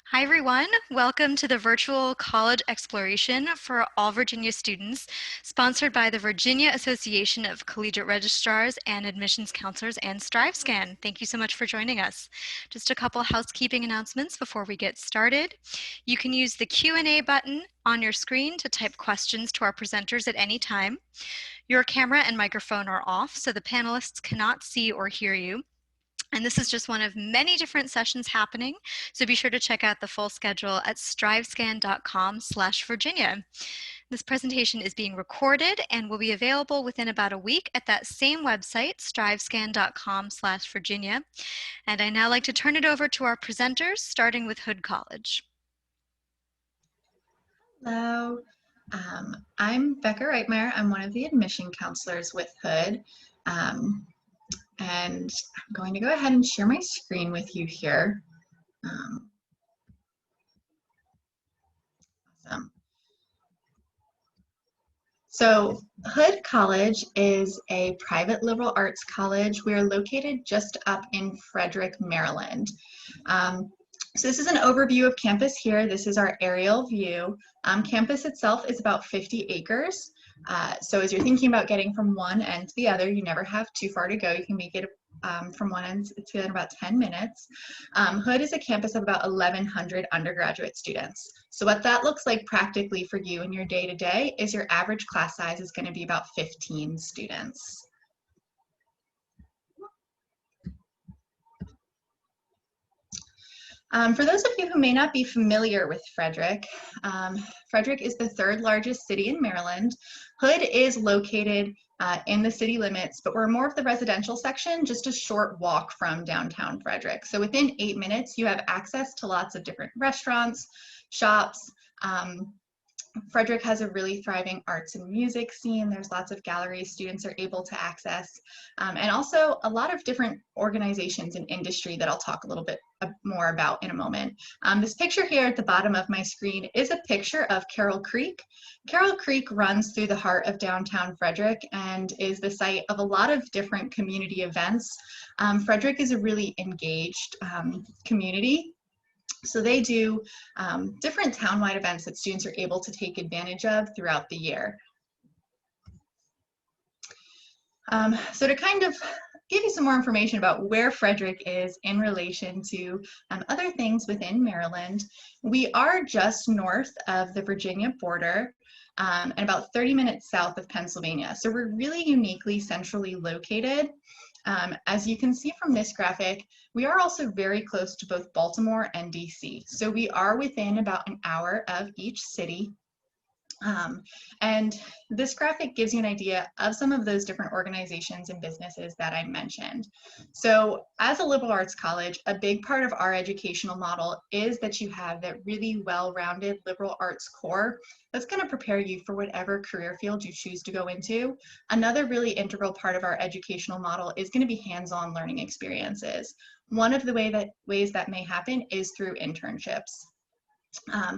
Hi everyone, welcome to the virtual college exploration for all Virginia students, sponsored by the Virginia Association of Collegiate Registrars and Admissions Counselors and StriveScan. Thank you so much for joining us. Just a couple housekeeping announcements before we get started. You can use the Q&A button on your screen to type questions to our presenters at any time. Your camera and microphone are off, so the panelists cannot see or hear you. And this is just one of many different sessions happening, so be sure to check out the full schedule at strivescan.com/Virginia. This presentation is being recorded and will be available within about a week at that same website, strivescan.com/Virginia. And I now like to turn it over to our presenters, starting with Hood College. Hello, I'm Becca Reitmeyer. I'm one of the admission counselors with Hood. And I'm going to go ahead and share my screen with you here. Awesome. So Hood College is a private liberal arts college. We are located just up in Frederick, Maryland. So this is an overview of campus here. This is our aerial view. Campus itself is about 50 acres. So as you're thinking about getting from one end to the other, you never have too far to go. You can make it from one end to the other in about 10 minutes. Hood is a campus of about 1,100 undergraduate students. So what that looks like practically for you in your day-to-day is your average class size is going to be about 15 students. For those of you who may not be familiar with Frederick, Frederick is the third largest city in Maryland. Hood is located in the city limits, but we're more of the residential section, just a short walk from downtown Frederick. So within 8 minutes, you have access to lots of different restaurants, shops. Frederick has a really thriving arts and music scene. There's lots of galleries students are able to access, and also a lot of different organizations and industry that I'll talk a little bit more about in a moment. This picture here at the bottom of my screen is a picture of Carroll Creek. Carroll Creek runs through the heart of downtown Frederick and is the site of a lot of different community events. Frederick is a really engaged community. So they do different townwide events that students are able to take advantage of throughout the year. So to kind of give you some more information about where Frederick is in relation to other things within Maryland, we are just north of the Virginia border and about 30 minutes south of Pennsylvania. So we're really uniquely centrally located. As you can see from this graphic, we are also very close to both Baltimore and DC. So we are within about an hour of each city. And this graphic gives you an idea of some of those different organizations and businesses that I mentioned. So as a liberal arts college, a big part of our educational model is that you have that really well-rounded liberal arts core that's going to prepare you for whatever career field you choose to go into. Another really integral part of our educational model is going to be hands-on learning experiences. One of the ways that may happen is through internships.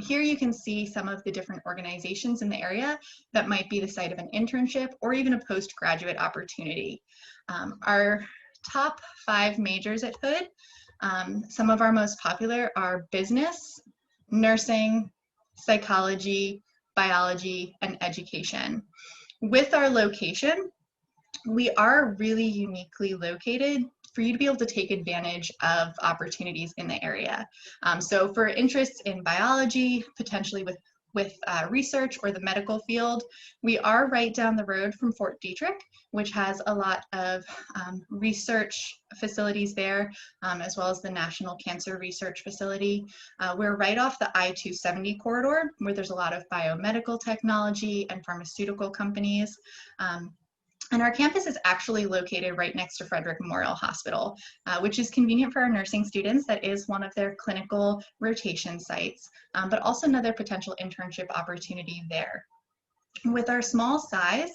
Here you can see some of the different organizations in the area that might be the site of an internship or even a postgraduate opportunity. Our top 5 majors at Hood, some of our most popular are business, nursing, psychology, biology, and education. With our location, we are really uniquely located for you to be able to take advantage of opportunities in the area. So for interests in biology, potentially with research or the medical field, we are right down the road from Fort Detrick, which has a lot of research facilities there, as well as the National Cancer Research Facility. We're right off the I-270 corridor, where there's a lot of biomedical technology and pharmaceutical companies. And our campus is actually located right next to Frederick Memorial Hospital, which is convenient for our nursing students. That is one of their clinical rotation sites, but also another potential internship opportunity there. With our small size,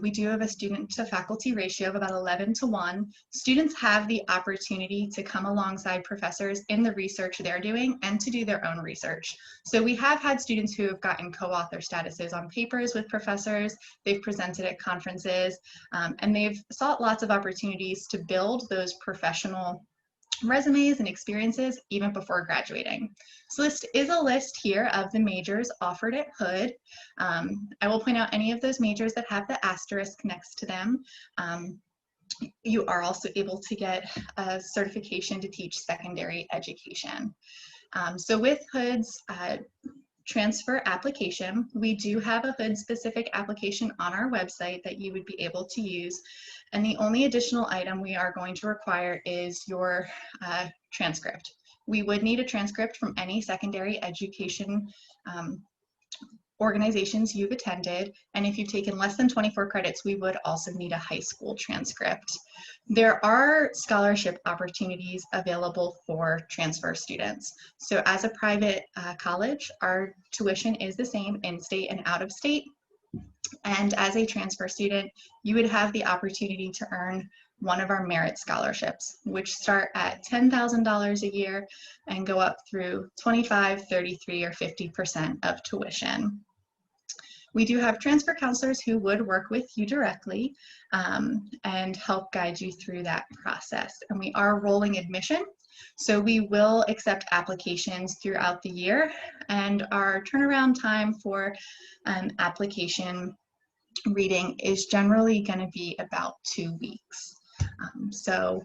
we do have a student to faculty ratio of about 11:1. Students have the opportunity to come alongside professors in the research they're doing and to do their own research. So we have had students who have gotten co-author statuses on papers with professors, they've presented at conferences, and they've sought lots of opportunities to build those professional resumes and experiences even before graduating. So this is a list here of the majors offered at Hood. I will point out any of those majors that have the asterisk next to them. You are also able to get a certification to teach secondary education. So with Hood's transfer application, we do have a Hood specific application on our website that you would be able to use. And the only additional item we are going to require is your transcript. We would need a transcript from any secondary education organizations you've attended, and if you've taken less than 24 credits, we would also need a high school transcript. There are scholarship opportunities available for transfer students. So as a private college, our tuition is the same in-state and out-of-state. And as a transfer student, you would have the opportunity to earn one of our merit scholarships, which start at $10,000 a year and go up through 25, 33, or 50% of tuition. We do have transfer counselors who would work with you directly and help guide you through that process. And we are rolling admission, so we will accept applications throughout the year, and our turnaround time for application reading is generally going to be about 2 weeks. So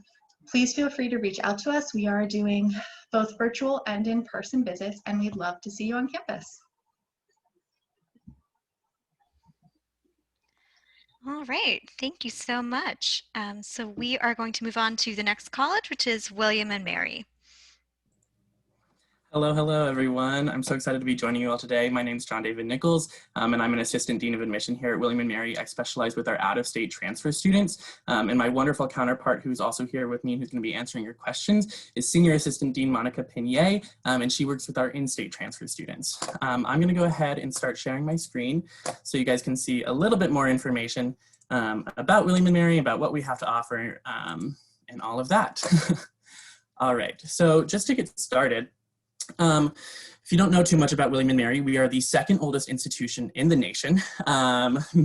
please feel free to reach out to us. We are doing both virtual and in-person visits, and we'd love to see you on campus. All right, thank you so much. So we are going to move on to the next college, which is William and Mary. Hello, everyone. I'm so excited to be joining you all today. My name is John David Nichols, and I'm an Assistant Dean of Admission here at William & Mary. I specialize with our out-of-state transfer students, and my wonderful counterpart who's also here with me, who's going to be answering your questions, is Senior Assistant Dean Monica Pinier, and she works with our in-state transfer students. I'm going to go ahead and start sharing my screen so you guys can see a little bit more information about William & Mary, about what we have to offer, and all of that. All right, so just to get started, if you don't know too much about William & Mary, we are the second oldest institution in the nation,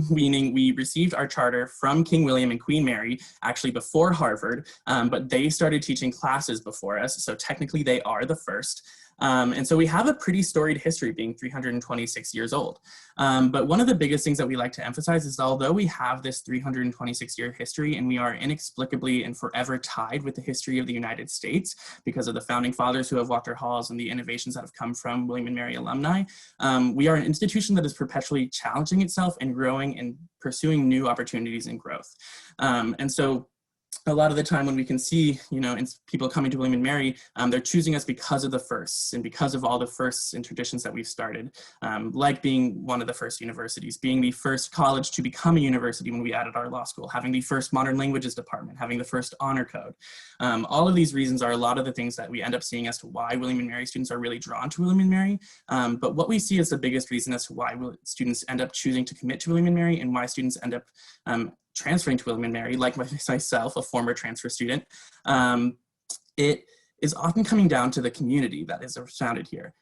meaning we received our charter from King William and Queen Mary, actually before Harvard, but they started teaching classes before us, so technically they are the first. And so we have a pretty storied history, being 326 years old. But one of the biggest things that we like to emphasize is although we have this 326-year history and we are inexplicably and forever tied with the history of the United States because of the founding fathers who have walked our halls and the innovations that have come from William & Mary alumni, we are an institution that is perpetually challenging itself and growing and pursuing new opportunities and growth. And so a lot of the time when we can see, people coming to William & Mary, they're choosing us because of the firsts and because of all the firsts and traditions that we've started, like being one of the first universities, being the first college to become a university when we added our law school, having the first modern languages department, having the first honor code. All of these reasons are a lot of the things that we end up seeing as to why William & Mary students are really drawn to William & Mary. But what we see as the biggest reason as to why students end up choosing to commit to William & Mary and why students end up transferring to William & Mary, like myself, a former transfer student, it is often coming down to the community that is surrounded here.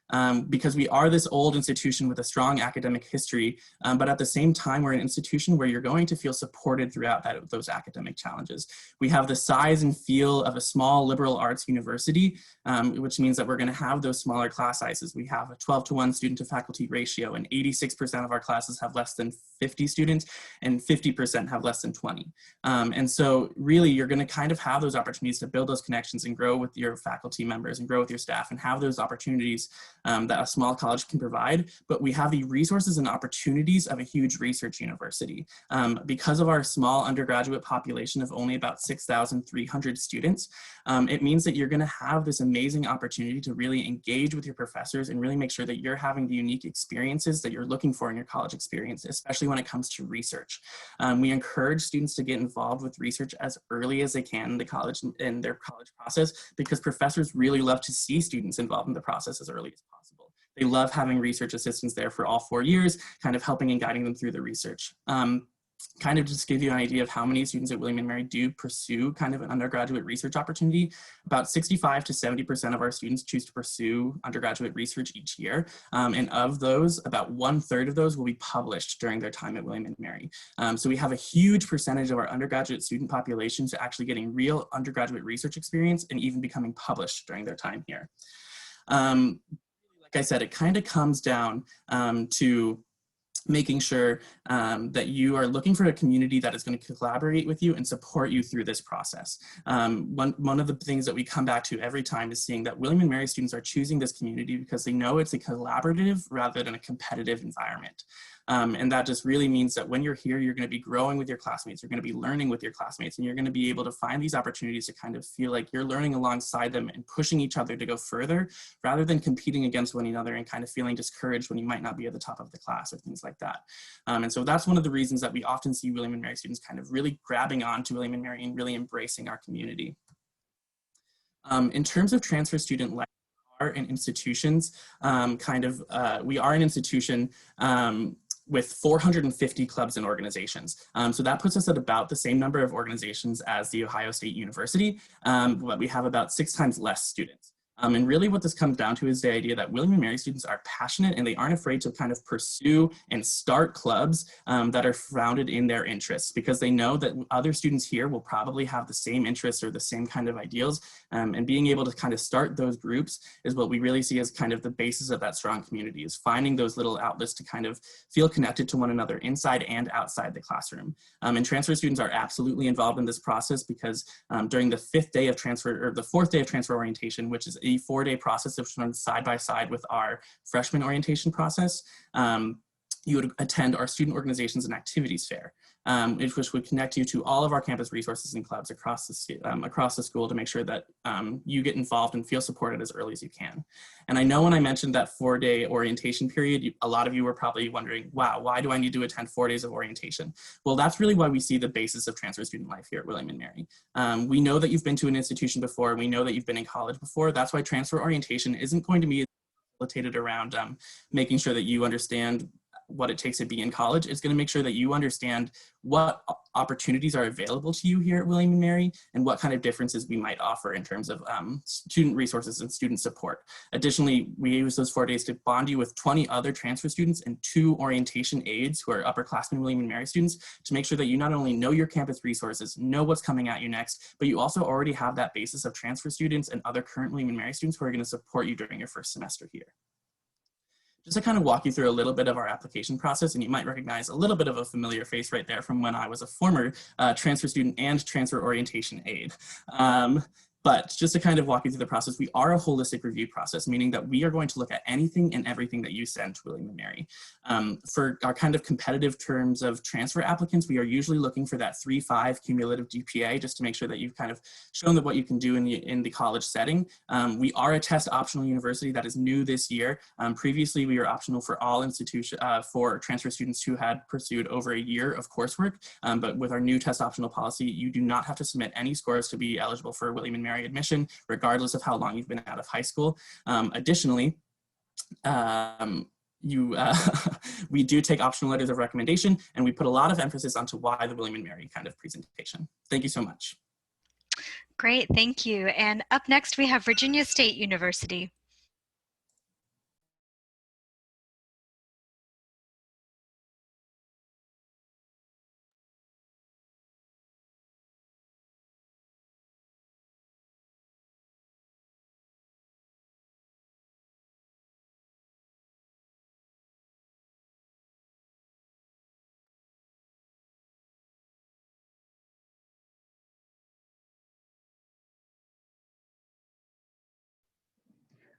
Because we are this old institution with a strong academic history, but at the same time, we're an institution where you're going to feel supported throughout those academic challenges. We have the size and feel of a small liberal arts university, which means that we're going to have those smaller class sizes. We have a 12-to-1 student to faculty ratio, and 86% of our classes have less than 50 students, and 50% have less than 20. And so really, you're going to kind of have those opportunities to build those connections and grow with your faculty members and grow with your staff and have those opportunities that a small college can provide, but we have the resources and opportunities of a huge research university. Because of our small undergraduate population of only about 6,300 students, it means that you're gonna have this amazing opportunity to really engage with your professors and really make sure that you're having the unique experiences that you're looking for in your college experience, especially when it comes to research. We encourage students to get involved with research as early as they can in their college process, because professors really love to see students involved in the process as early as possible. They love having research assistants there for all 4 years, kind of helping and guiding them through the research. kind of just give you an idea of how many students at William & Mary do pursue kind of an undergraduate research opportunity. About 65 to 70% of our students choose to pursue undergraduate research each year. And of those, about 1/3 of those will be published during their time at William & Mary. So we have a huge percentage of our undergraduate student population to actually getting real undergraduate research experience and even becoming published during their time here. Like I said, it kind of comes down to making sure that you are looking for a community that is going to collaborate with you and support you through this process. One of the things that we come back to every time is seeing that William & Mary students are choosing this community because they know it's a collaborative rather than a competitive environment. And that just really means that when you're here, you're going to be growing with your classmates, you're going to be learning with your classmates, and you're going to be able to find these opportunities to kind of feel like you're learning alongside them and pushing each other to go further, rather than competing against one another and kind of feeling discouraged when you might not be at the top of the class or things like that. And so that's one of the reasons that we often see William & Mary students kind of really grabbing on to William & Mary and really embracing our community. In terms of transfer student life, we are an institutions, we are an institution with 450 clubs and organizations. So that puts us at about the same number of organizations as the Ohio State University, but we have about 6 times less students. And really what this comes down to is the idea that William & Mary students are passionate and they aren't afraid to kind of pursue and start clubs that are founded in their interests, because they know that other students here will probably have the same interests or the same kind of ideals. And being able to kind of start those groups is what we really see as kind of the basis of that strong community, is finding those little outlets to kind of feel connected to one another inside and outside the classroom. And transfer students are absolutely involved in this process because during the 4th day of transfer orientation, which is a 4-day process that's run side by side with our freshman orientation process, you would attend our student organizations and activities fair, which would connect you to all of our campus resources and clubs across the school to make sure that you get involved and feel supported as early as you can. And I know when I mentioned that 4-day orientation period, a lot of you were probably wondering, wow, why do I need to attend 4 days of orientation? Well, that's really why we see the basis of transfer student life here at William & Mary. We know that you've been to an institution before, we know that you've been in college before. That's why transfer orientation isn't going to be facilitated around making sure that you understand what it takes to be in college. It's going to make sure that you understand what opportunities are available to you here at William & Mary and what kind of differences we might offer in terms of student resources and student support. Additionally, we use those 4 days to bond you with 20 other transfer students and 2 orientation aides who are upperclassmen William & Mary students, to make sure that you not only know your campus resources, know what's coming at you next, but you also already have that basis of transfer students and other current William & Mary students who are going to support you during your first semester here. Just to kind of walk you through a little bit of our application process, and you might recognize a little bit of a familiar face right there from when I was a former transfer student and transfer orientation aide. But just to kind of walk you through the process, we are a holistic review process, meaning that we are going to look at anything and everything that you send to William & Mary. For our kind of competitive terms of transfer applicants, we are usually looking for that 3.5 cumulative GPA, just to make sure that you've kind of shown that what you can do in the college setting. We are a test optional university that is new this year. Previously, we were optional for all institutions, for transfer students who had pursued over a year of coursework. But with our new test optional policy, you do not have to submit any scores to be eligible for William & Mary admission, regardless of how long you've been out of high school. Additionally, we do take optional letters of recommendation, and we put a lot of emphasis onto why the William & Mary kind of presentation. Thank you so much. Great, thank you. And up next, we have Virginia State University.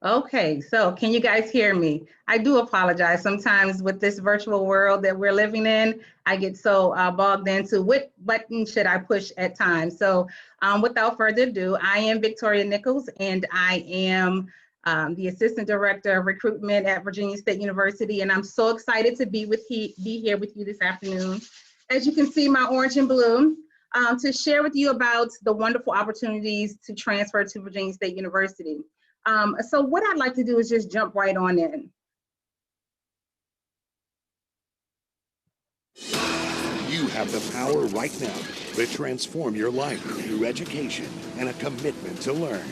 Okay, so can you guys hear me? I do apologize. Sometimes with this virtual world that we're living in, I get so bogged into what button should I push at times. So without further ado, I am Victoria Nichols, and I am the Assistant Director of Recruitment at Virginia State University, and I'm so excited to be here with you this afternoon. As you can see, my orange and blue, to share with you about the wonderful opportunities to transfer to Virginia State University. So what I'd like to do is just jump right on in. You have the power right now to transform your life through education and a commitment to learn.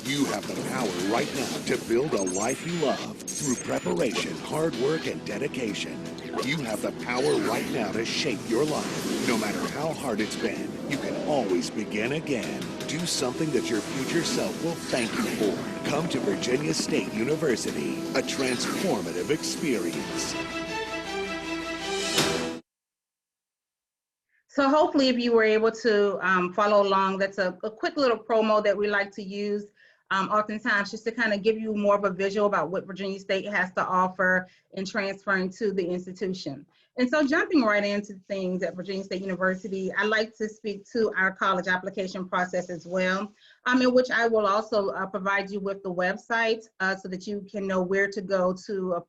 You have the power right now to build a life you love through preparation, hard work, and dedication. You have the power right now to shape your life. No matter how hard it's been, you can always begin again. Do something that your future self will thank you for. Come to Virginia State University, a transformative experience. So hopefully if you were able to follow along, that's a quick little promo that we like to use oftentimes just to kind of give you more of a visual about what Virginia State has to offer in transferring to the institution. And so jumping right into things at Virginia State University, I like to speak to our college application process as well, in which I will also provide you with the website so that you can know where to go to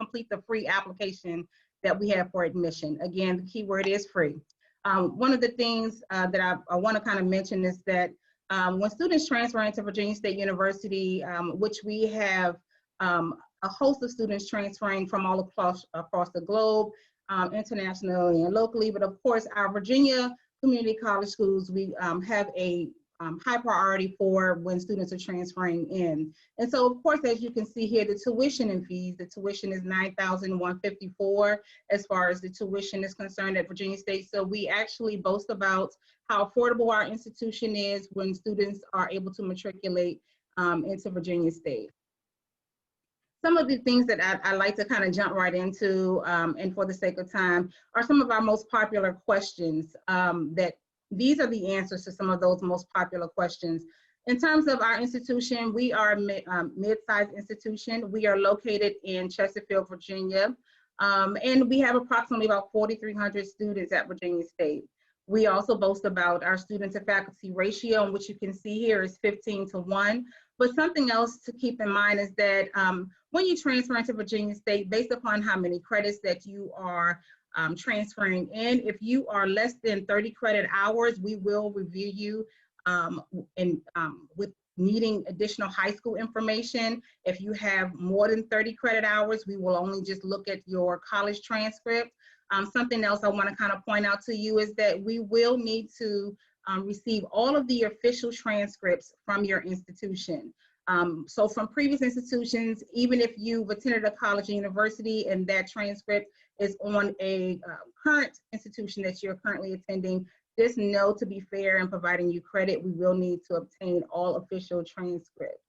complete the free application that we have for admission. Again, the key word is free. One of the things that I want to kind of mention is that when students transfer into Virginia State University, which we have a host of students transferring from all across the globe, internationally and locally, but of course our Virginia community college schools, we have a high priority for when students are transferring in. And so of course, as you can see here, the tuition and fees, the tuition is $9,154 as far as the tuition is concerned at Virginia State. So we actually boast about how affordable our institution is when students are able to matriculate into Virginia State. Some of the things that I like to kind of jump right into, and for the sake of time, are some of our most popular questions that these are the answers to some of those most popular questions. In terms of our institution, we are a mid-sized institution. We are located in Chesterfield, Virginia, and we have approximately about 4,300 students at Virginia State. We also boast about our student to faculty ratio, which you can see here is 15:1. But something else to keep in mind is that when you transfer into Virginia State, based upon how many credits that you are transferring in, if you are less than 30 credit hours, we will review you with needing additional high school information. If you have more than 30 credit hours, we will only just look at your college transcript. Something else I want to kind of point out to you is that we will need to receive all of the official transcripts from your institution. So from previous institutions, even if you've attended a college or university and that transcript is on a current institution that you're currently attending, just know, to be fair in providing you credit, we will need to obtain all official transcripts.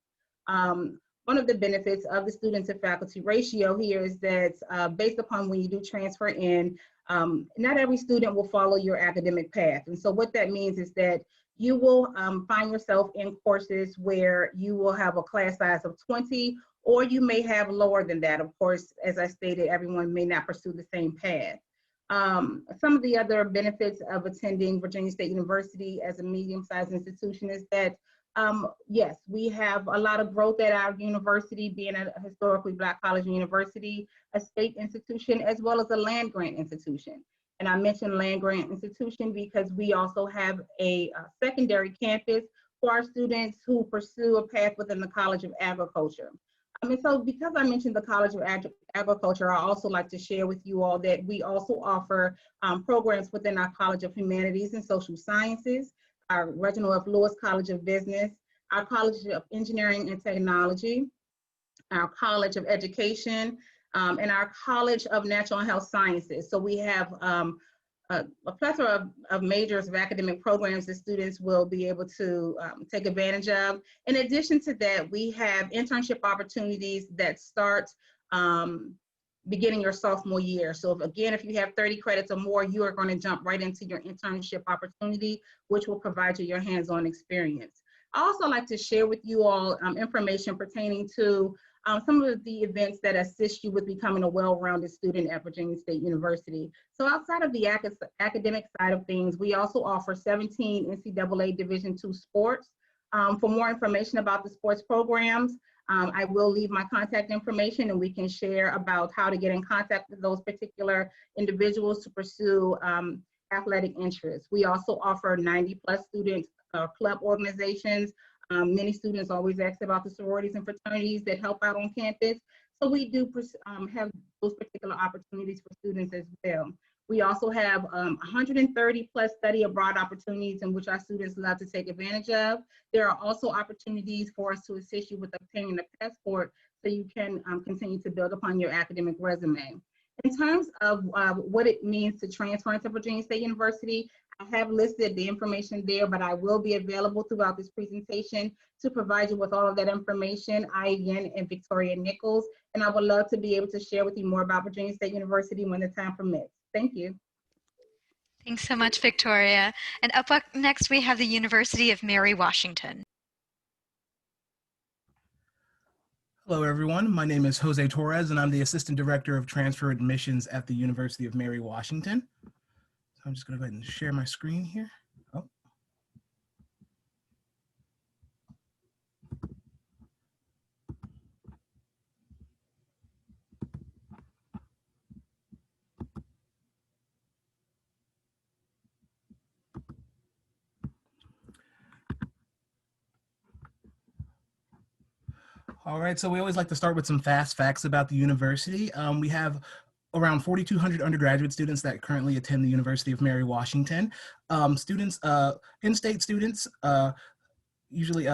One of the benefits of the student to faculty ratio here is that based upon when you do transfer in, not every student will follow your academic path. And so what that means is that you will find yourself in courses where you will have a class size of 20, or you may have lower than that. Of course, as I stated, everyone may not pursue the same path. Some of the other benefits of attending Virginia State University as a medium-sized institution is that, yes, we have a lot of growth at our university, being a historically Black college and university, a state institution, as well as a land-grant institution. And I mentioned land-grant institution because we also have a secondary campus for our students who pursue a path within the College of Agriculture. And so because I mentioned the College of Agriculture, I also like to share with you all that we also offer programs within our College of Humanities and Social Sciences, our Reginald F. Lewis College of Business, our College of Engineering and Technology, our College of Education, and our College of Natural and Health Sciences. So we have a plethora of majors of academic programs that students will be able to take advantage of. In addition to that, we have internship opportunities that start beginning your sophomore year. So if you have 30 credits or more, you are going to jump right into your internship opportunity, which will provide you your hands-on experience. I also like to share with you all information pertaining to some of the events that assist you with becoming a well-rounded student at Virginia State University. So outside of the academic side of things, we also offer 17 NCAA Division II sports. For more information about the sports programs, I will leave my contact information and we can share about how to get in contact with those particular individuals to pursue athletic interests. We also offer 90+ student club organizations. Many students always ask about the sororities and fraternities that help out on campus. So we do have those particular opportunities for students as well. We also have 130 plus study abroad opportunities in which our students love to take advantage of. There are also opportunities for us to assist you with obtaining a passport so you can continue to build upon your academic resume. In terms of what it means to transfer into Virginia State University, I have listed the information there, but I will be available throughout this presentation to provide you with all of that information. I, again, am Victoria Nichols, and I would love to be able to share with you more about Virginia State University when the time permits. Thank you. Thanks so much, Victoria. And up next, we have the University of Mary Washington. Hello, everyone. My name is Jose Torres, and I'm the Assistant Director of Transfer Admissions at the University of Mary Washington. So I'm just going to go ahead and share my screen here. Oh. All right, so we always like to start with some fast facts about the university. We have around 4,200 undergraduate students that currently attend the University of Mary Washington. In-state students, usually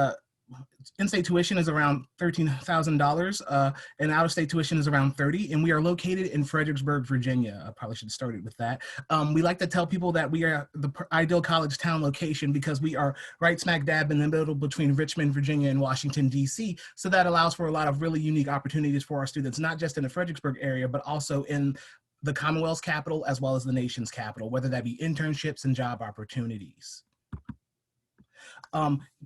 in-state tuition is around $13,000 and out-of-state tuition is around $30,000, and we are located in Fredericksburg, Virginia. I probably should have started with that. We like to tell people that we are the ideal college town location because we are right smack dab in the middle between Richmond, Virginia, and Washington, D.C. So that allows for a lot of really unique opportunities for our students, not just in the Fredericksburg area, but also in the Commonwealth's capital as well as the nation's capital, whether that be internships and job opportunities.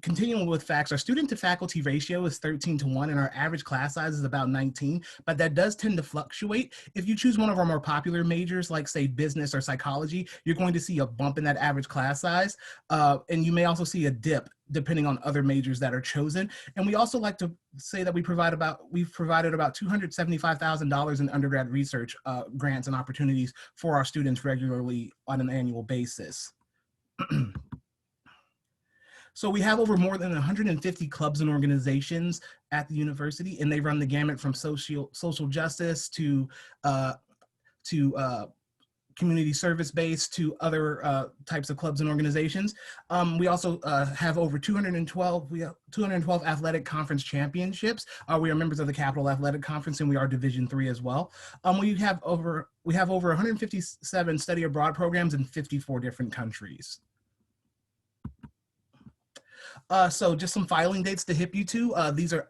Continuing with facts, our student to faculty ratio is 13:1 and our average class size is about 19, but that does tend to fluctuate. If you choose one of our more popular majors, like say business or psychology, you're going to see a bump in that average class size. And you may also see a dip depending on other majors that are chosen. And we also like to say that we've provided about $275,000 in undergrad research grants and opportunities for our students regularly on an annual basis. So we have over more than 150 clubs and organizations at the university, and they run the gamut from social justice to community service-based to other types of clubs and organizations. We also have over 212 athletic conference championships. We are members of the Capital Athletic Conference, and we are Division III as well. We have over 157 study abroad programs in 54 different countries. So just some filing dates to hip you to. These are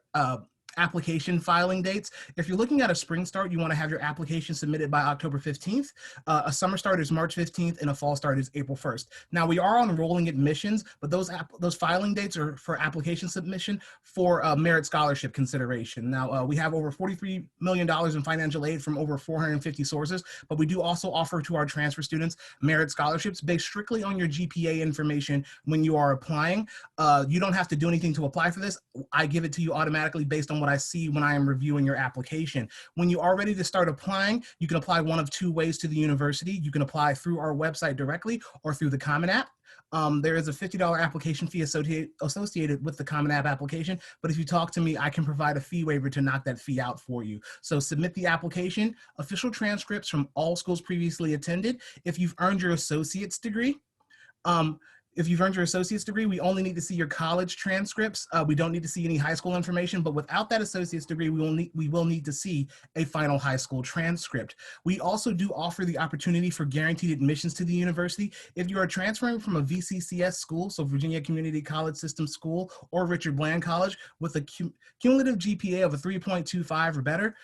application filing dates. If you're looking at a spring start, you want to have your application submitted by October 15th. A summer start is March 15th and a fall start is April 1st. Now we are on rolling admissions, but those filing dates are for application submission for merit scholarship consideration. Now we have over $43 million in financial aid from over 450 sources, but we do also offer to our transfer students merit scholarships based strictly on your GPA information when you are applying. You don't have to do anything to apply for this. I give it to you automatically based on what I see when I am reviewing your application. When you are ready to start applying, you can apply one of two ways to the university. You can apply through our website directly or through the Common App. There is a $50 application fee associated with the Common App application, but if you talk to me, I can provide a fee waiver to knock that fee out for you. So submit the application, official transcripts from all schools previously attended. If you've earned your associate's degree, we only need to see your college transcripts. We don't need to see any high school information, but without that associate's degree, we will need to see a final high school transcript. We also do offer the opportunity for guaranteed admissions to the university. If you are transferring from a VCCS school, so Virginia Community College System School, or Richard Bland College with a cumulative GPA of a 3.25 or better,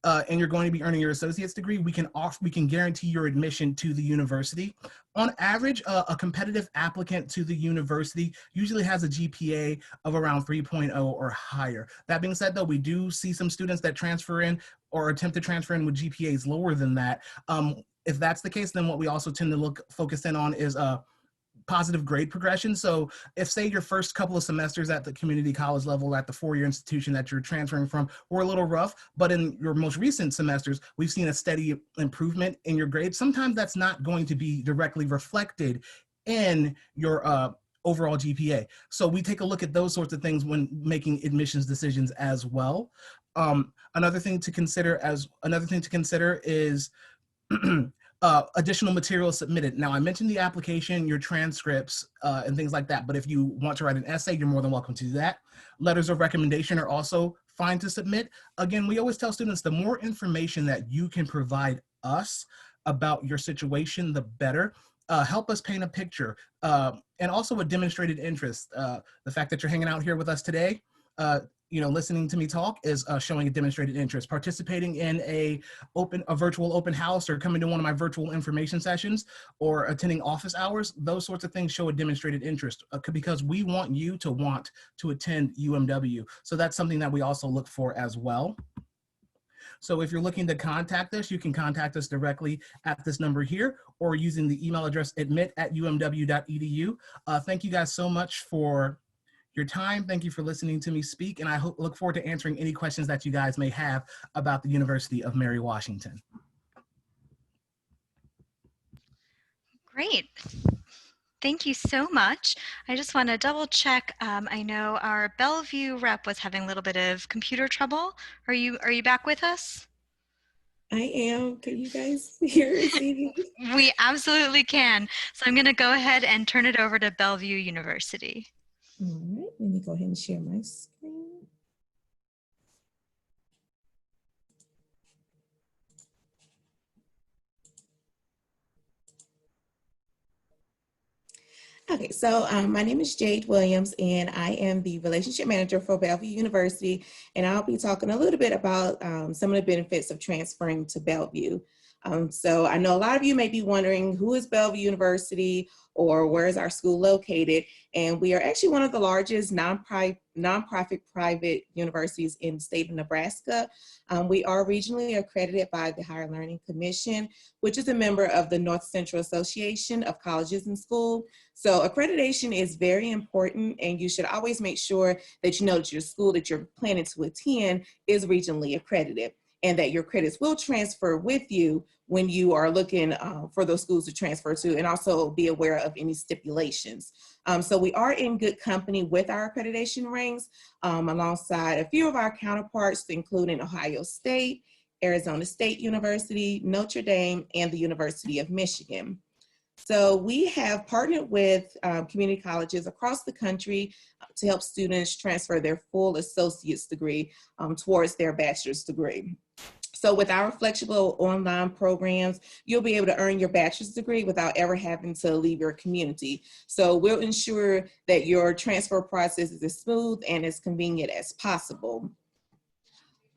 and you're going to be earning your associate's degree, we can guarantee your admission to the university. On average, a competitive applicant to the university usually has a GPA of around 3.0 or higher. That being said, though, we do see some students that transfer in or attempt to transfer in with GPAs lower than that. If that's the case, then what we also tend to focus in on is positive grade progression. So if say your first couple of semesters at the community college level at the four-year institution that you're transferring from were a little rough, but in your most recent semesters, we've seen a steady improvement in your grades. Sometimes that's not going to be directly reflected in your overall GPA. So we take a look at those sorts of things when making admissions decisions as well. Another thing to consider is additional materials submitted. Now, I mentioned the application, your transcripts, and things like that, but if you want to write an essay, you're more than welcome to do that. Letters of recommendation are also fine to submit. Again, we always tell students the more information that you can provide us about your situation, the better. Help us paint a picture, and also a demonstrated interest. The fact that you're hanging out here with us today, listening to me talk is showing a demonstrated interest. Participating in a virtual open house, or coming to one of my virtual information sessions, or attending office hours, those sorts of things show a demonstrated interest, because we want you to want to attend UMW. So that's something that we also look for as well. So if you're looking to contact us, you can contact us directly at this number here, or using the email address admit@umw.edu. Thank you guys so much for your time. Thank you for listening to me speak, and I look forward to answering any questions that you guys may have about the University of Mary Washington. Great. Thank you so much. I just want to double check. I know our Bellevue rep was having a little bit of computer trouble. Are you back with us? I am. Can you guys hear and see me? We absolutely can. So I'm going to go ahead and turn it over to Bellevue University. All right, let me go ahead and share my screen. Okay, so my name is Jade Williams, and I am the Relationship Manager for Bellevue University, and I'll be talking a little bit about some of the benefits of transferring to Bellevue. So I know a lot of you may be wondering, who is Bellevue University, or where is our school located? And we are actually one of the largest nonprofit private universities in the state of Nebraska. We are regionally accredited by the Higher Learning Commission, which is a member of the North Central Association of Colleges and Schools. So accreditation is very important, and you should always make sure that you know that your school that you're planning to attend is regionally accredited, and that your credits will transfer with you when you are looking for those schools to transfer to, and also be aware of any stipulations. So we are in good company with our accreditation ranks, alongside a few of our counterparts, including Ohio State, Arizona State University, Notre Dame, and the University of Michigan. So we have partnered with community colleges across the country to help students transfer their full associate's degree towards their bachelor's degree. So with our flexible online programs, you'll be able to earn your bachelor's degree without ever having to leave your community. So we'll ensure that your transfer process is as smooth and as convenient as possible.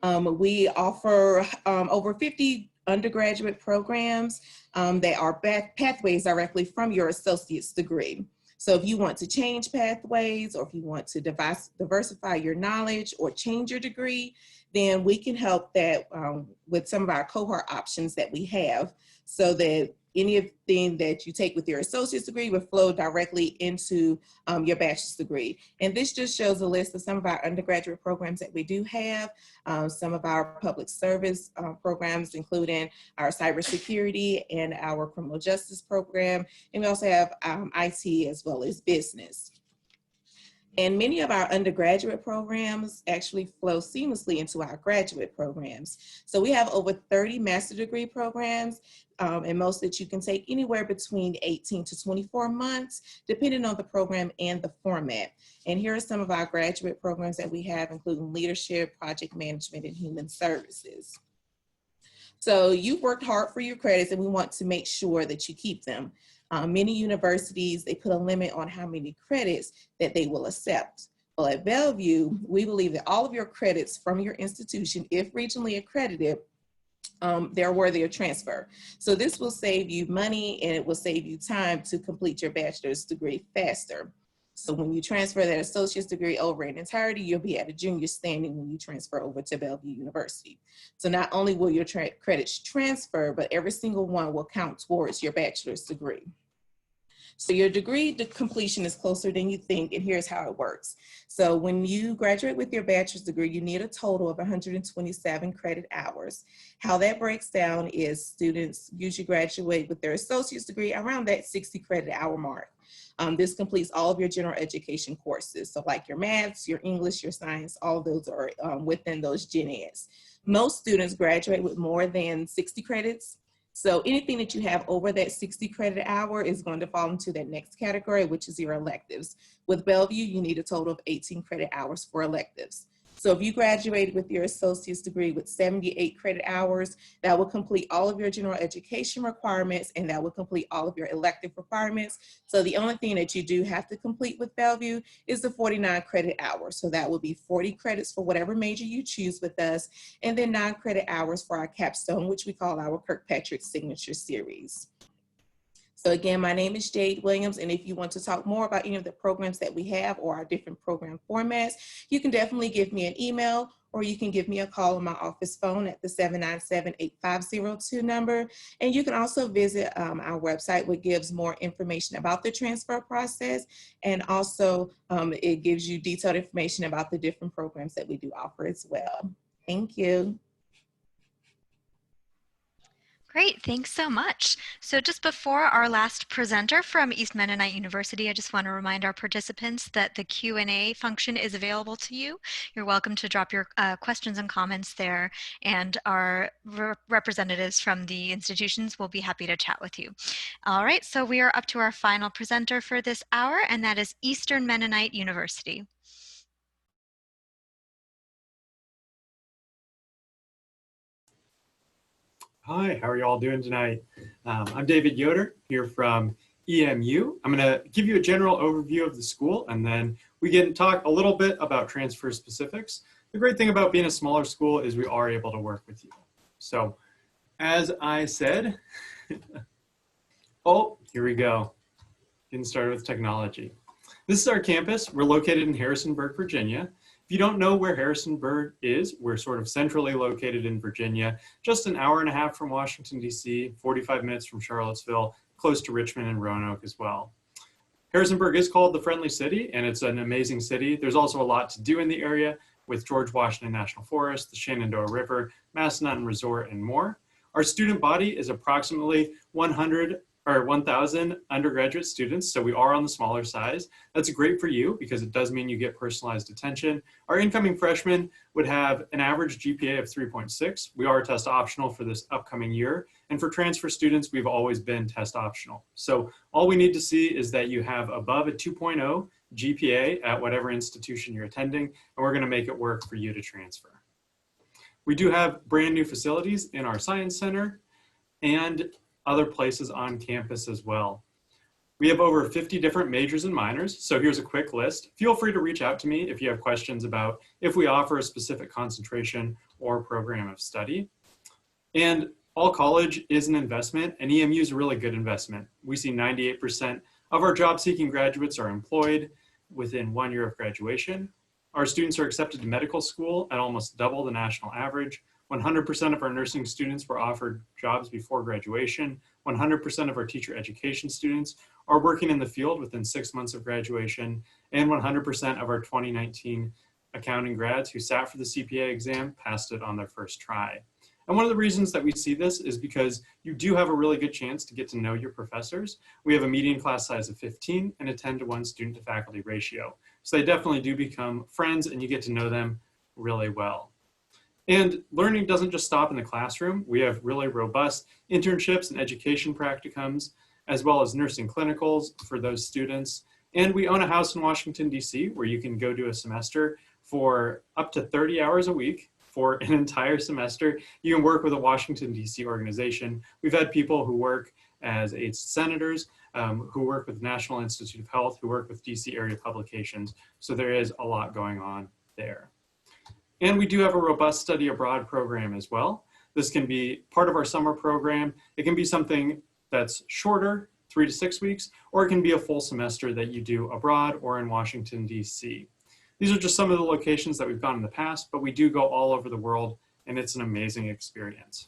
We offer over 50 undergraduate programs that are pathways directly from your associate's degree. So if you want to change pathways, or if you want to diversify your knowledge or change your degree, then we can help that with some of our cohort options that we have, so that anything that you take with your associate's degree will flow directly into your bachelor's degree. And this just shows a list of some of our undergraduate programs that we do have, some of our public service programs, including our cybersecurity and our criminal justice program. And we also have IT as well as business. And many of our undergraduate programs actually flow seamlessly into our graduate programs. So we have over 30 master's degree programs, and most that you can take anywhere between 18 to 24 months, depending on the program and the format. And here are some of our graduate programs that we have, including leadership, project management, and human services. So you've worked hard for your credits, and we want to make sure that you keep them. Many universities, they put a limit on how many credits that they will accept. Well, at Bellevue, we believe that all of your credits from your institution, if regionally accredited, they're worthy of transfer. So this will save you money, and it will save you time to complete your bachelor's degree faster. So when you transfer that associate's degree over in entirety, you'll be at a junior standing when you transfer over to Bellevue University. So not only will your credits transfer, but every single one will count towards your bachelor's degree. So your degree to completion is closer than you think, and here's how it works. So when you graduate with your bachelor's degree, you need a total of 127 credit hours. How that breaks down is students usually graduate with their associate's degree around that 60 credit hour mark. This completes all of your general education courses. So like your maths, your English, your science, all of those are within those gen eds. Most students graduate with more than 60 credits. So anything that you have over that 60 credit hour is going to fall into that next category, which is your electives. With Bellevue, you need a total of 18 credit hours for electives. So if you graduated with your associate's degree with 78 credit hours, that will complete all of your general education requirements, and that will complete all of your elective requirements. So the only thing that you do have to complete with Bellevue is the 49 credit hours. So that will be 40 credits for whatever major you choose with us, and then 9 credit hours for our capstone, which we call our Kirkpatrick Signature Series. So again, my name is Jade Williams, and if you want to talk more about any of the programs that we have or our different program formats, you can definitely give me an email, or you can give me a call on my office phone at the 797-8502 number. And you can also visit our website, which gives more information about the transfer process, and also it gives you detailed information about the different programs that we do offer as well. Thank you. Great, thanks so much. So just before our last presenter from East Mennonite University, I just want to remind our participants that the Q&A function is available to you. You're welcome to drop your questions and comments there, and our representatives from the institutions will be happy to chat with you. All right, so we are up to our final presenter for this hour, and that is Eastern Mennonite University. Hi, how are you all doing tonight? I'm David Yoder here from EMU. I'm going to give you a general overview of the school, and then we get to talk a little bit about transfer specifics. The great thing about being a smaller school is we are able to work with you. So as I said, oh, here we go. Getting started with technology. This is our campus. We're located in Harrisonburg, Virginia. If you don't know where Harrisonburg is, we're sort of centrally located in Virginia, just an hour and a half from Washington, D.C., 45 minutes from Charlottesville, close to Richmond and Roanoke as well. Harrisonburg is called the Friendly City, and it's an amazing city. There's also a lot to do in the area with George Washington National Forest, the Shenandoah River, Massanutten Resort, and more. Our student body is approximately 1,000 undergraduate students, so we are on the smaller size. That's great for you because it does mean you get personalized attention. Our incoming freshmen would have an average GPA of 3.6. We are test optional for this upcoming year. And for transfer students, we've always been test optional. So all we need to see is that you have above a 2.0 GPA at whatever institution you're attending, and we're gonna make it work for you to transfer. We do have brand new facilities in our Science Center and other places on campus as well. We have over 50 different majors and minors, so here's a quick list. Feel free to reach out to me if you have questions about if we offer a specific concentration or program of study. And all college is an investment, and EMU is a really good investment. We see 98% of our job-seeking graduates are employed within 1 year of graduation. Our students are accepted to medical school at almost double the national average. 100% of our nursing students were offered jobs before graduation. 100% of our teacher education students are working in the field within 6 months of graduation. And 100% of our 2019 accounting grads who sat for the CPA exam passed it on their first try. And one of the reasons that we see this is because you do have a really good chance to get to know your professors. We have a median class size of 15 and a 10-to-1 student to faculty ratio. So they definitely do become friends, and you get to know them really well. And learning doesn't just stop in the classroom. We have really robust internships and education practicums, as well as nursing clinicals for those students. And we own a house in Washington, D.C., where you can go do a semester for up to 30 hours a week for an entire semester. You can work with a Washington, D.C. organization. We've had people who work as aides to senators, who work with National Institute of Health, who work with D.C. area publications. So there is a lot going on there. And we do have a robust study abroad program as well. This can be part of our summer program. It can be something that's shorter, 3 to 6 weeks, or it can be a full semester that you do abroad or in Washington, D.C. These are just some of the locations that we've gone in the past, but we do go all over the world, and it's an amazing experience.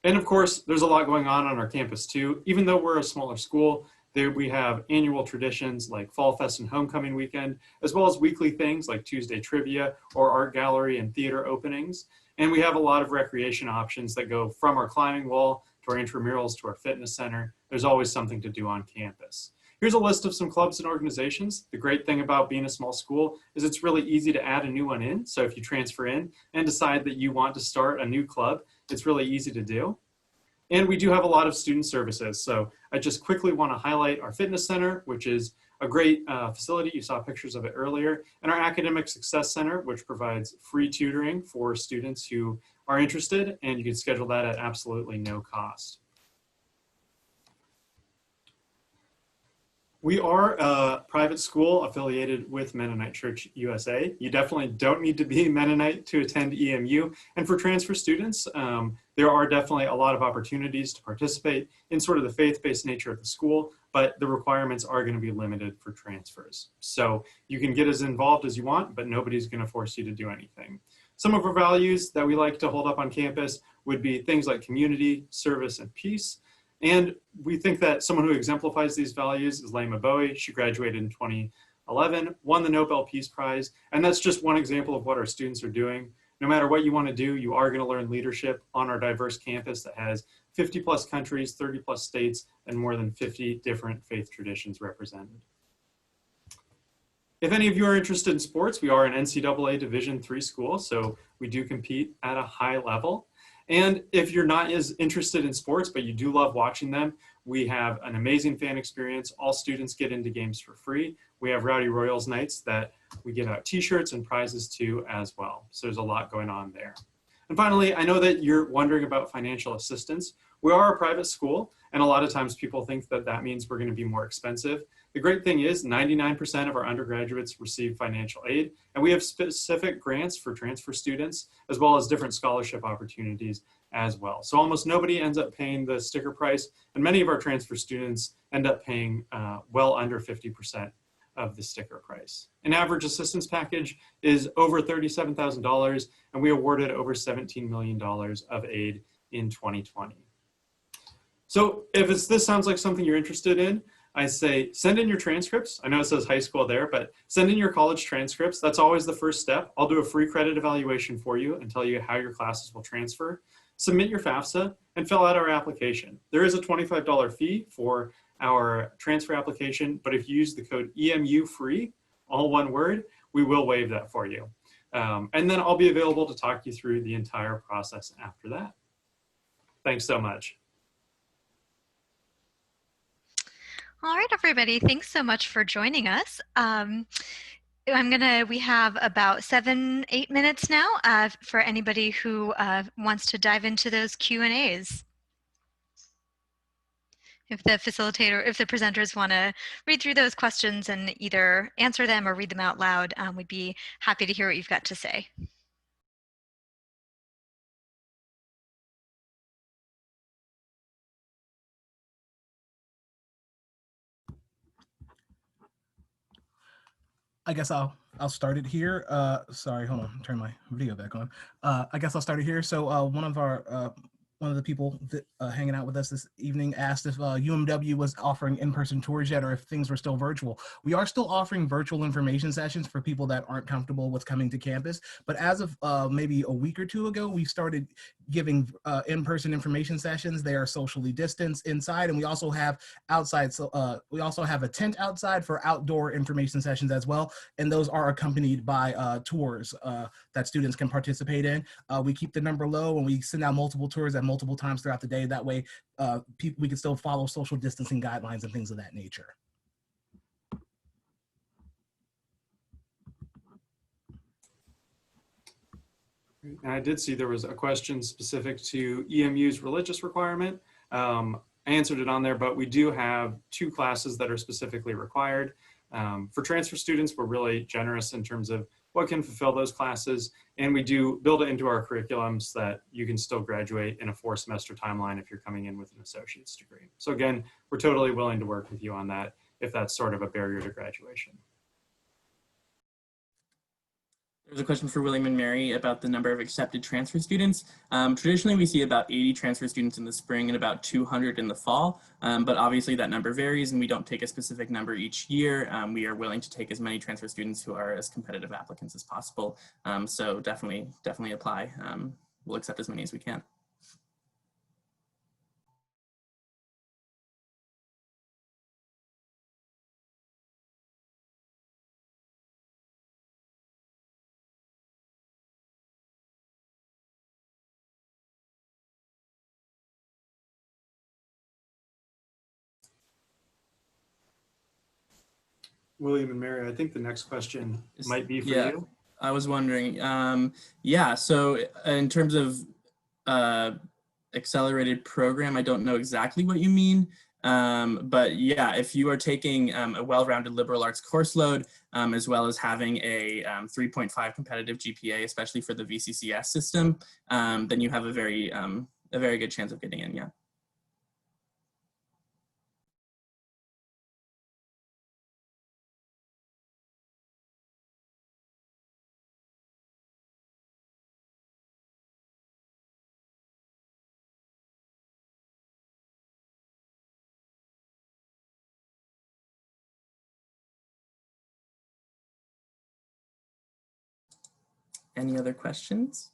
And of course, there's a lot going on our campus too. Even though we're a smaller school, we have annual traditions like Fall Fest and Homecoming Weekend, as well as weekly things like Tuesday Trivia or art gallery and theater openings. And we have a lot of recreation options that go from our climbing wall to our intramurals to our fitness center. There's always something to do on campus. Here's a list of some clubs and organizations. The great thing about being a small school is it's really easy to add a new one in. So if you transfer in and decide that you want to start a new club, it's really easy to do. And we do have a lot of student services. So I just quickly want to highlight our fitness center, which is a great facility. You saw pictures of it earlier. And our academic success center, which provides free tutoring for students who are interested, and you can schedule that at absolutely no cost. We are a private school affiliated with Mennonite Church USA. You definitely don't need to be Mennonite to attend EMU. And for transfer students, there are definitely a lot of opportunities to participate in sort of the faith-based nature of the school, but the requirements are going to be limited for transfers. So you can get as involved as you want, but nobody's going to force you to do anything. Some of our values that we like to hold up on campus would be things like community, service, and peace. And we think that someone who exemplifies these values is Lema Bowie. She graduated in 2011, won the Nobel Peace Prize. And that's just one example of what our students are doing. No matter what you want to do, you are going to learn leadership on our diverse campus that has 50 plus countries, 30 plus states, and more than 50 different faith traditions represented. If any of you are interested in sports, we are an NCAA Division III school, so we do compete at a high level. And if you're not as interested in sports, but you do love watching them, we have an amazing fan experience. All students get into games for free. We have Rowdy Royals nights that we give out t-shirts and prizes to as well. So there's a lot going on there. And finally, I know that you're wondering about financial assistance. We are a private school, and a lot of times people think that that means we're going to be more expensive. The great thing is 99% of our undergraduates receive financial aid, and we have specific grants for transfer students, as well as different scholarship opportunities as well. So almost nobody ends up paying the sticker price, and many of our transfer students end up paying well under 50% of the sticker price. An average assistance package is over $37,000, and we awarded over $17 million of aid in 2020. So if this sounds like something you're interested in, I say send in your transcripts. I know it says high school there, but send in your college transcripts. That's always the first step. I'll do a free credit evaluation for you and tell you how your classes will transfer. Submit your FAFSA and fill out our application. There is a $25 fee for our transfer application, but if you use the code EMU free, all one word, we will waive that for you. And then I'll be available to talk you through the entire process after that. Thanks so much. All right, everybody, thanks so much for joining us. We have about 7-8 minutes now for anybody who wants to dive into those Q&As. If the presenters want to read through those questions and either answer them or read them out loud, we'd be happy to hear what you've got to say. I guess I'll start it here. Sorry, hold on, turn my video back on. I guess I'll start it here. So one of the people that, hanging out with us this evening asked if UMW was offering in-person tours yet or if things were still virtual. We are still offering virtual information sessions for people that aren't comfortable with coming to campus, but as of maybe a week or two ago, we started giving in-person information sessions. They are socially distanced inside, and we also have outside. So we also have a tent outside for outdoor information sessions as well, and those are accompanied by tours that students can participate in. We keep the number low, and we send out multiple tours at multiple times throughout the day. That way, we can still follow social distancing guidelines and things of that nature. I did see there was a question specific to EMU's religious requirement. I answered it on there, but we do have 2 classes that are specifically required. For transfer students, we're really generous in terms of what can fulfill those classes, and we do build it into our curriculum so that you can still graduate in a 4-semester timeline if you're coming in with an associate's degree. So again, we're totally willing to work with you on that if that's sort of a barrier to graduation. There's a question for William and Mary about the number of accepted transfer students. Traditionally, we see about 80 transfer students in the spring and about 200 in the fall, but obviously that number varies and we don't take a specific number each year. We are willing to take as many transfer students who are as competitive applicants as possible. So definitely apply. We'll accept as many as we can. William and Mary, I think the next question might be for Yeah, you. I was wondering. Yeah, so in terms of accelerated program, I don't know exactly what you mean. But yeah, if you are taking a well-rounded liberal arts course load, as well as having a 3.5 competitive GPA, especially for the VCCS system, then you have a very good chance of getting in, yeah. Any other questions?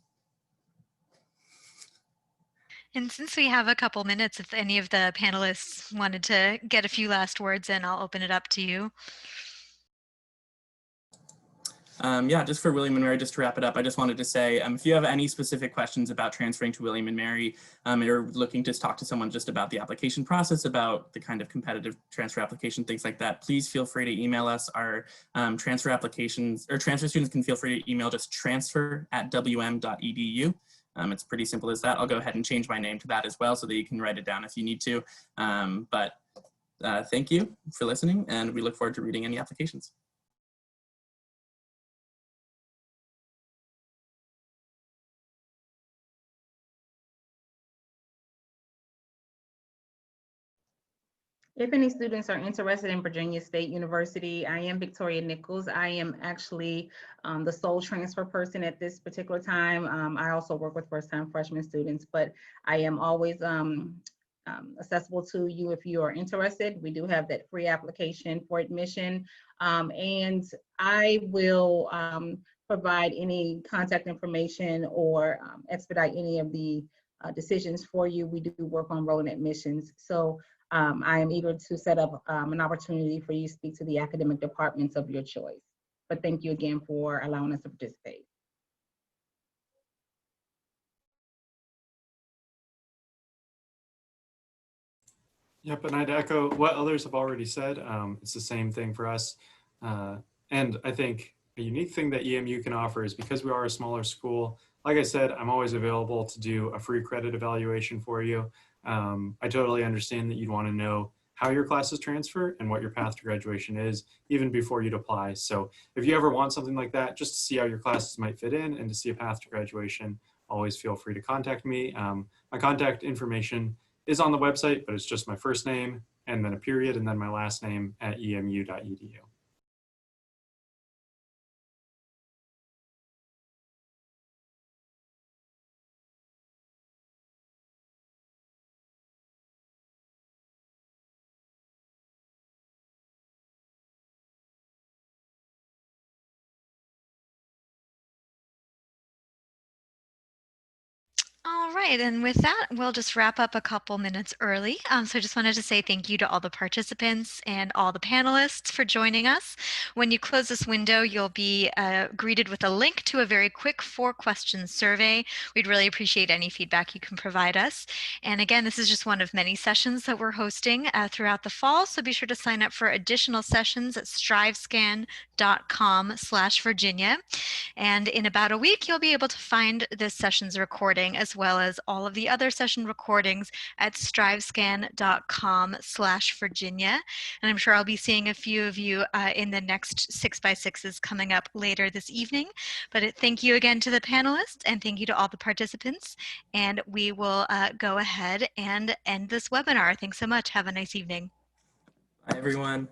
And since we have a couple minutes, if any of the panelists wanted to get a few last words in, I'll open it up to you. Yeah, just for William and Mary, just to wrap it up, I just wanted to say, if you have any specific questions about transferring to William and Mary, or looking to talk to someone just about the application process, about the kind of competitive transfer application, things like that, please feel free to email us. Our transfer applications, or transfer students can feel free to email just transfer@wm.edu. It's pretty simple as that. I'll go ahead and change my name to that as well so that you can write it down if you need to. But thank you for listening, and we look forward to reading any applications. If any students are interested in Virginia State University, I am Victoria Nichols. I am actually the sole transfer person at this particular time. I also work with first-time freshman students, but I am always accessible to you if you are interested. We do have that free application for admission, and I will provide any contact information or expedite any of the decisions for you. We do work on rolling admissions. So I am eager to set up an opportunity for you to speak to the academic departments of your choice. But thank you again for allowing us to participate. Yep, and I'd echo what others have already said. It's the same thing for us. And I think a unique thing that EMU can offer is because we are a smaller school, like I said, I'm always available to do a free credit evaluation for you. I totally understand that you'd want to know how your classes transfer and what your path to graduation is even before you'd apply. So if you ever want something like that, just to see how your classes might fit in and to see a path to graduation, always feel free to contact me. My contact information is on the website, but it's just my first name and then a period and then my last name at emu.edu. All right, and with that, we'll just wrap up a couple minutes early. So I just wanted to say thank you to all the participants and all the panelists for joining us. When you close this window, you'll be greeted with a link to a very quick 4-question survey. We'd really appreciate any feedback you can provide us. And again, this is just one of many sessions that we're hosting throughout the fall, so be sure to sign up for additional sessions at strivescan.com/Virginia. And in about a week, you'll be able to find this session's recording as well as all of the other session recordings at strivescan.com/Virginia. And I'm sure I'll be seeing a few of you in the next 6x6s coming up later this evening. But thank you again to the panelists and thank you to all the participants. And we will go ahead and end this webinar. Thanks so much. Have a nice evening. Bye, everyone.